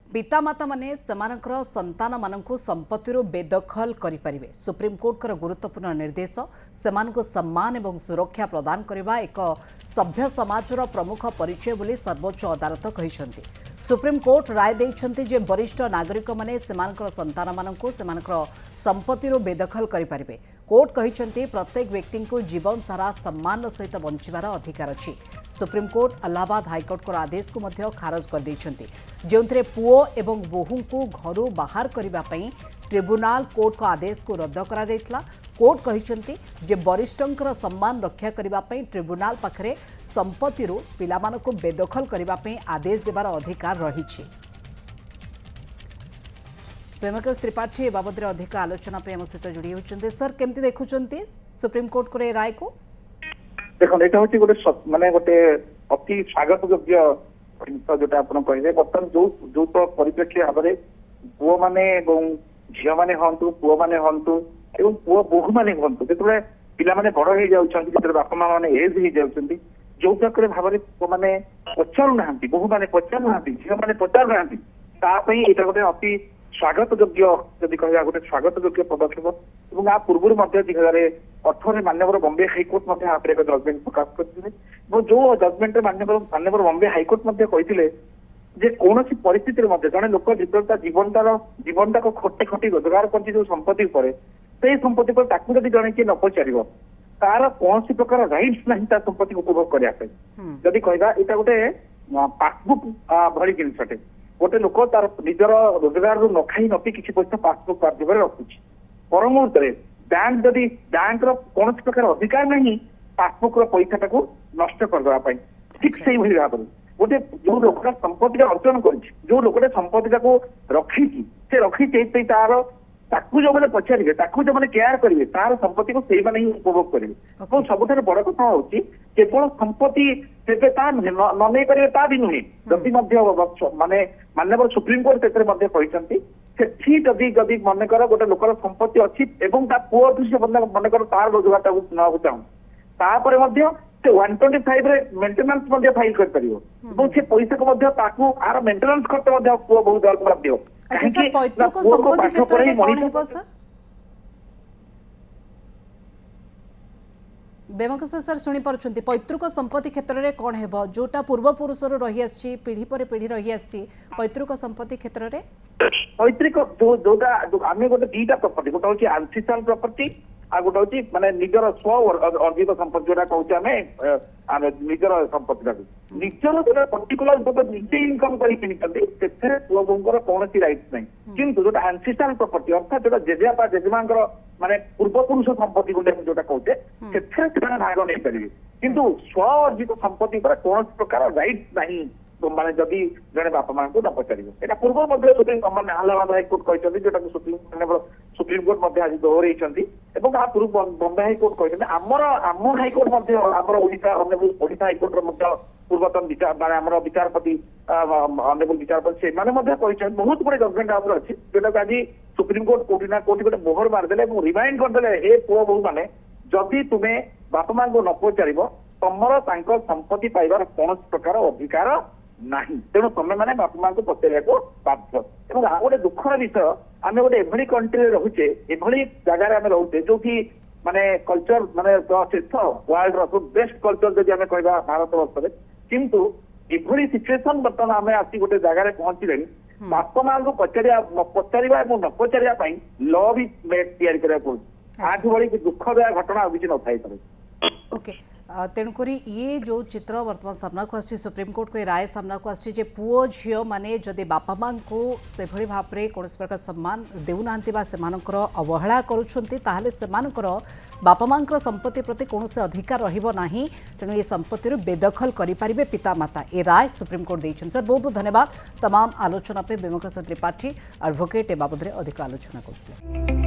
पितामाता माने सेमानकर संतान मानकु संपत्तिरो बेदखल करिपारिबे। सुप्रीम कोर्ट गुरुत्वपूर्ण निर्देश सेमानकु सम्मान एवं सुरक्षा प्रदान करबा एक सभ्य समाजर प्रमुख परिचय बोली सर्वोच्च अदालत कहिसंती। सुप्रीम कोर्ट राय दैछंती जे वरिष्ठ नागरिक माने सेमानकर संतान मानकु सेमानकर संपत्तिरो बेदखल करिपारिबे। कोर्ट कहिसंती प्रत्येक व्यक्ति को जीवन सारा सम्मान सहित बंचिबार अधिकार अछि। सुप्रीम कोर्ट इलाहाबाद हाईकोर्ट को आदेश को मध्य खारज कर दैछंती, जोंथरे पुओ एवं बोहू को घर बाहर करबा पई ट्रिब्यूनाल कोर्ट को आदेश को रद्द करा दैतला। कोर्ट कहिसंती जे वरिष्ठंकर सम्मान रक्षा करबा पई ट्रिब्यूनाल पाखरे संपत्तिरो पिलामानको बेदखल करबा पई आदेश देबार अधिकार रहिछि। प्रेमकस त्रिपाठी ए बाबद अधिक आलोचना पे हम सहित जोड़ी होचंते। सर केमती देखुचंती सुप्रीम कोर्ट को राय को? देखो एटा होची गोटे माने गोटे अति स्वागत योग्य जोटा आपण कहिबे। बर्तमान जो तो परिप्रेक्षी भाबरे पुओ माने एवं झियो माने हंतु पुओ माने हंतु एवं पुओ बोहू माने हंतु जेतबे पिला माने बड़ हे जाउछंती, जेतबे बापा मां माने एज हे जाउछंती, जो प्रकार भाबरे पुओ माने पचारु नाहंती, बोहू माने पचारु नाहंती, झियो माने पचारु नाहंती, ता पई एटा गोटे अति स्वागत योग्य जदि कहया गोटे स्वागत योग्य पदक्षेप। एवं आ पूर्व 2018 माननीय बॉम्बे हाईकोर्ट एक जजमेंट प्रकाश करते। जो जजमेंट माननीय बॉम्बे हाईकोर्ट कहते जे कौन परिस्थिति जड़े लोक जिते जीवनटा को खटे खटी रोजगार कर जो संपत्ति पर से संपत्ति पर जब जड़े किए न पचार तार कौन प्रकार राइट्स ना संपत्ति उपभोग करने जदि कहवा यहाँ गोटे पासबुक भली जिनसटे गोटे लोक तार निजर रोजगार न खाई न पी किसी पैसा पासबुक माध्यम रखुच्छी पर मुहूर्त बैंक जदि बैंक कौन प्रकार अधिकार नहीं पासबुक पैसा को नष्ट करदे ठीक से भाव में गोटे जो लोकटा संपत्ति अर्जन कर लोकटा संपत्ति को रखी से रखी तार ताकू जो मैंने पचारे ताकू जो मैंने केयर करेंगे तार संपत्ति को से ही उपभोग करेंगे। और सबुठ बड़ कथा हूँ केवल संपत्ति से न नहीं करेंगे ता भी नुहे जदि माने माननीय सुप्रीम कोर्ट से जदि जदि मनकर गोटे लोकर संपत्ति अच्छी एवं पुओ से मनकर तार रोजगार चाहूँ तापर से 125 रे मेंटेनेंस फाइल कर परियो से पैसा को आर मेंटेनेंस करते पुओ बहुत बाध्य। अच्छा सर, पैतृक संपत्ति क्षेत्र में कौन है सर? बेमकस सर शुणी पार्टी पैतृक संपत्ति क्षेत्र में कौन है जोटा पूर्व पुरुष रही आसी पीढ़ी पर पीढ़ी रही आसी पैतृक संपत्ति क्षेत्र में पैतृक जोटा आम गोटे दीटा प्रॉपर्टी गोटे हूँ आंसिस्ट्राल प्रॉपर्टी आ गोटे हूँ माने निजर स्व अर्जित संपत्ति जोटा कहते आम निजर संपत्ति निजर जो पर्टिकुलर जो निजे इनकम कर पुओ बोर कौन रईट्स ना किंतु जो आंसिस्ट्राल प्रॉपर्टी अर्थात जो जेजेबापा जेजेमा माने पूर्व पुरुष संपत्ति गोटे जोटा कहते से भाग नहीं पारे किंतु स्व अर्जित संपत्ति पर कौन प्रकार रईट्स ना माने जदि जड़े बापा मां को न पचार यहाँ पूर्व सुप्रीम इलाहाबाद हाईकोर्ट कहते जोटा सुप्रीम कोर्ट आज दोहर पूर्व बॉम्बे हाईकोर्ट कहते आम हाईकोर्ट ओडिशा हाईकोर्ट पूर्वतन विचार माने विचारपति अनेबल विचारपति से बहुत गुड़े जजमेंट आम अच्छी जोटा आज सुप्रीम कोर्ट कोटी ना कोटी गोटे मोहर मारिदे रिमाइंड करदे हे पुओ बोहू मैंने जदि तुम्हें बापा मां को न पचार तुमर संपत्ति पाइबार कौन प्रकार अधिकार नहीं तेणु तुम मैंने बापा मां को पचार बाध्य। आ गोटे दुखर विषय आम गोटे एभली कंट्री रोचे एभली जगार आम रोचे जो कि माने कल्चर माने शीर्ष वर्ल्ड रो बेस्ट कल्चर जदि आम कह भारत वर्ष में किंतु एभली सिचुएसन बर्तमान आम आसी गोटे जगार पहुंचले बापा मां को पचार न पचार लॉ भी या आज भाई दुखदायक घटना किसी न थाई पारे। ओके तेणुक ये जो चित्र वर्तमान सामना को आसी सुप्रीम कोर्ट को राय सामना को आसी जे पुओ झियो माने जदि बापा मां को से भली भाव रे कोनोस प्रकार सम्मान देउनांती बा सेमानकर अवहेला करूछंती ताहले सेमानकर बापा मांकर संपत्ति प्रति कोनोस अधिकार रहिबो नाही तेणु ये संपत्ति बेदखल करि परिबे पितामाता ए राय सुप्रीम कोर्ट दैछन। सर बहुत बहुत धन्यवाद तमाम आलोचना पे बेमकस त्रिपाठी एडवोकेट ए बाबद रे अधिक आलोचना करथिले।